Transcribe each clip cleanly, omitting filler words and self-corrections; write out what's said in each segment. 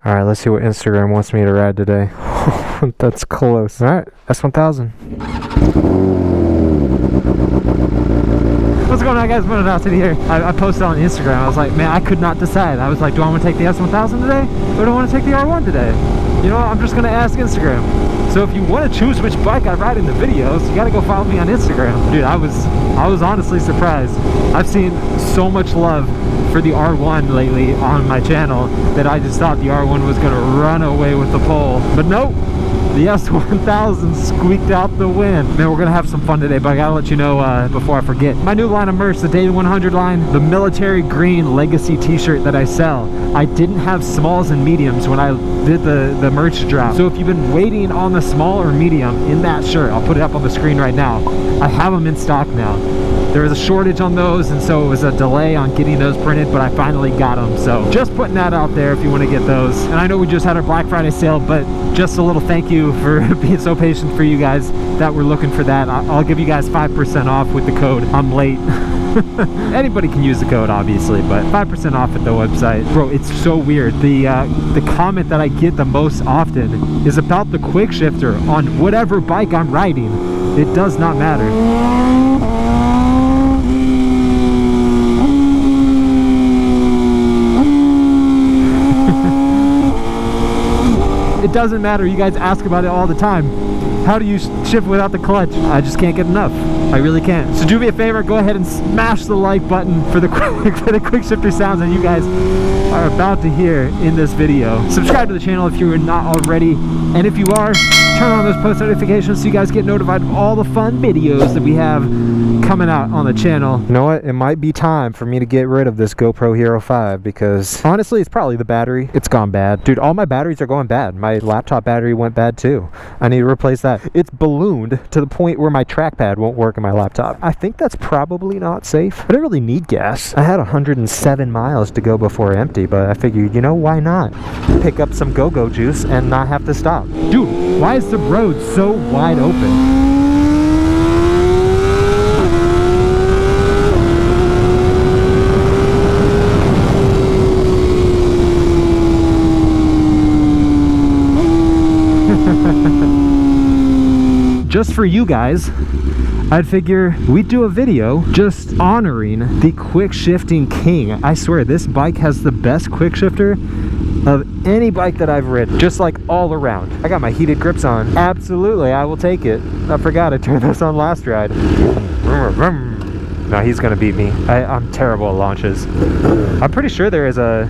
All right, let's see what Instagram wants me to ride today. That's close. All right, S1000. What's going on, guys? Motonosity here. I posted on Instagram. I was like, man, I could not decide. I was like, do I want to take the S1000 today, or do I want to take the R1 today? You know, I'm just gonna ask Instagram. So if you want to choose which bike I ride in the videos, you gotta go follow me on Instagram. Dude, I was honestly surprised. I've seen so much love for the R1 lately on my channel that I just thought the R1 was gonna run away with the pole. But nope, the S1000 squeaked out the win. Man, we're gonna have some fun today, but I gotta let you know before I forget. My new line of merch, the Daily 100 line, the military green legacy t-shirt that I sell. I didn't have smalls and mediums when I did the merch drop. So if you've been waiting on the small or medium in that shirt, I'll put it up on the screen right now. I have them in stock now. There was a shortage on those, and so it was a delay on getting those printed, but I finally got them. So just putting that out there if you want to get those. And I know we just had our Black Friday sale, but just a little thank you for being so patient for you guys that were looking for that. I'll give you guys 5% off with the code I'm late. Anybody can use the code, obviously, but 5% off at the website. Bro, it's so weird. The comment that I get the most often is about the Quickshifter on whatever bike I'm riding. It does not matter. It doesn't matter. You guys ask about it all the time. How do you shift without the clutch? I just can't get enough. I really can't. So do me a favor, go ahead and smash the like button for the Quickshifter sounds that you guys are about to hear in this video. Subscribe to the channel if you are not already, and if you are, turn on those post notifications so you guys get notified of all the fun videos that we have coming out on the channel. You know what? It might be time for me to get rid of this GoPro Hero 5 because honestly, it's probably the battery. It's gone bad. Dude, all my batteries are going bad. My laptop battery went bad too. I need to replace that. It's ballooned to the point where my trackpad won't work in my laptop. I think that's probably not safe. I don't really need gas. I had 107 miles to go before empty, but I figured, you know, why not? Pick up some go-go juice and not have to stop. Dude, why is the road so wide open? Just for you guys, I'd figure we'd do a video just honoring the quick shifting king. I swear this bike has the best quick shifter of any bike that I've ridden, just like all around. I got my heated grips on. Absolutely, I will take it. I forgot I turned this on last ride. No, he's gonna beat me. I'm terrible at launches. I'm pretty sure there is a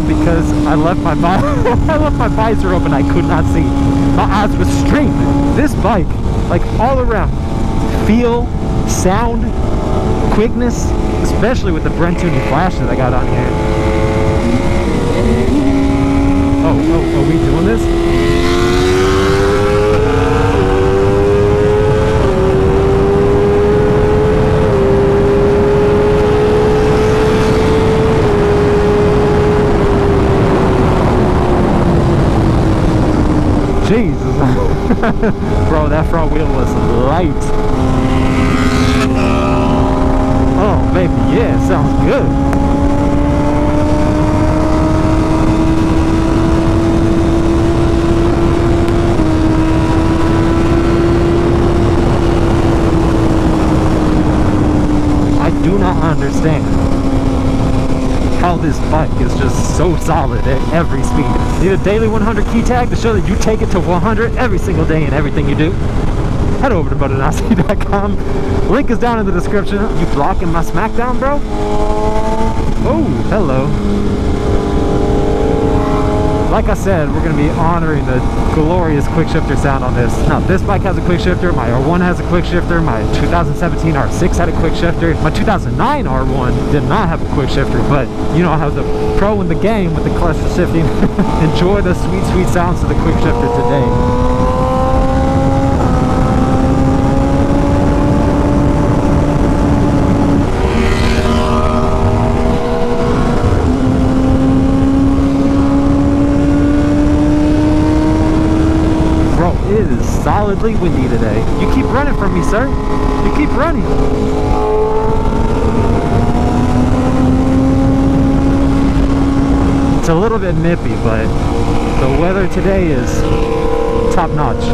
because I left my visor open. I could not see. My eyes were straight. This bike, like all around, feel, sound, quickness, especially with the Brent tuning flash that I got on here. Oh, are we doing this? Jesus. Bro, that front wheel was light. Oh, baby, yeah, sounds good. I do not understand how this bike is just so solid at every speed. Need a daily 100 key tag to show that you take it to 100 every single day in everything you do. Head over to Motonosity.com. Link is down in the description. You blocking my smackdown, bro? Oh, hello. Like I said, we're going to be honoring the glorious Quickshifter sound on this. Now, this bike has a Quickshifter, my R1 has a Quickshifter, my 2017 R6 had a Quickshifter, my 2009 R1 did not have a Quickshifter, but you know, I was a pro in the game with the clutch shifting. Enjoy the sweet, sweet sounds of the Quickshifter today. solidly windy today. You keep running from me, sir. You keep running. It's a little bit nippy, but the weather today is top notch.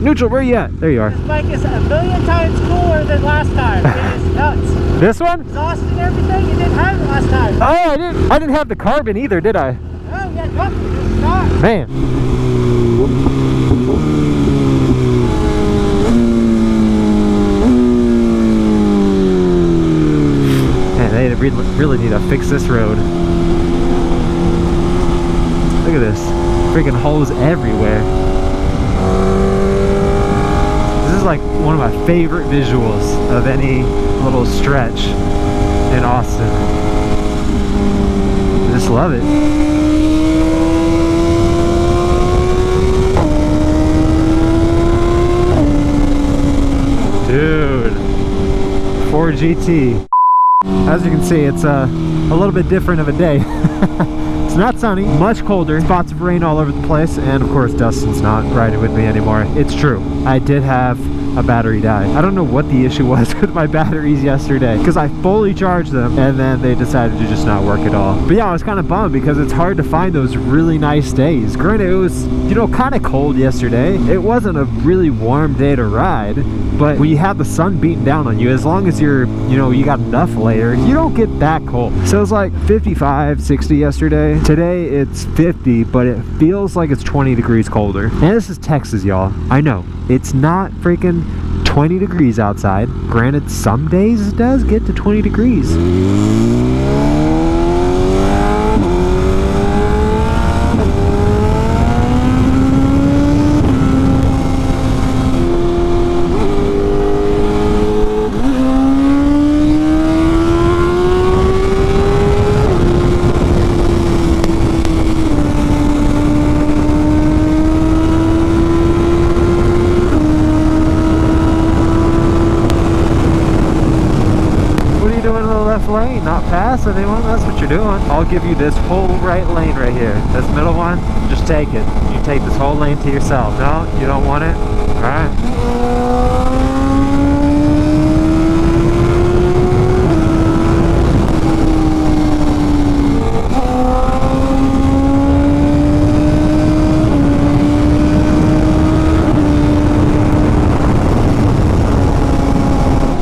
Neutral, where you at? There you are. This bike is a million times cooler than last time. It is nuts. This one? Exhaust and everything, you didn't have it last time. Oh, I didn't have the carbon either, did I? Oh, yeah, nope, it's not. Man. Man, they really need to fix this road. Look at this. Freaking holes everywhere. This is like one of my favorite visuals of any little stretch in Austin. I just love it. Dude, Ford GT. As you can see, it's a little bit different of a day. It's not sunny, much colder, spots of rain all over the place, and of course Dustin's not riding with me anymore. It's true, I did have a battery die. I don't know what the issue was with my batteries yesterday, because I fully charged them and then they decided to just not work at all. But yeah, I was kind of bummed because it's hard to find those really nice days. Granted, it was, you know, kind of cold yesterday. It wasn't a really warm day to ride, but when you have the sun beating down on you, as long as you're, you know, you got enough layer, you don't get that cold. So it was like 55, 60 yesterday. Today it's 50, but it feels like it's 20 degrees colder. And this is Texas, y'all. I know, it's not freaking 20 degrees outside. Granted, some days it does get to 20 degrees. Lane, not pass anyone. That's what you're doing. I'll give you this whole right lane right here. This middle one, just take it. You take this whole lane to yourself. No, you don't want it? Alright.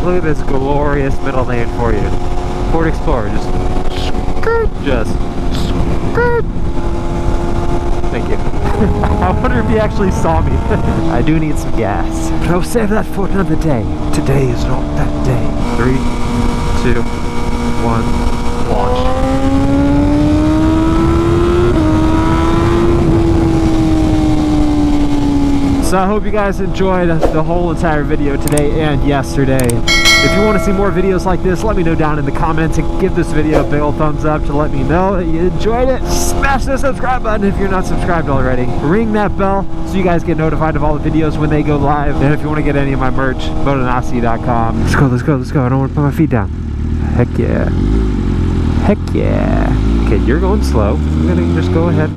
Look at this glorious middle lane for you. Ford Explorer, just skirt. Thank you. I wonder if he actually saw me. I do need some gas, but I'll save that for another day. Today is not that day. 3, 2, 1, launch. So I hope you guys enjoyed the whole entire video today and yesterday. If you want to see more videos like this, let me know down in the comments and give this video a big old thumbs up to let me know that you enjoyed it. Smash the subscribe button if you're not subscribed already. Ring that bell so you guys get notified of all the videos when they go live. And if you want to get any of my merch, Motonosity.com. Let's go, let's go, let's go. I don't want to put my feet down. Heck yeah. Heck yeah. Okay, you're going slow. I'm going to just go ahead.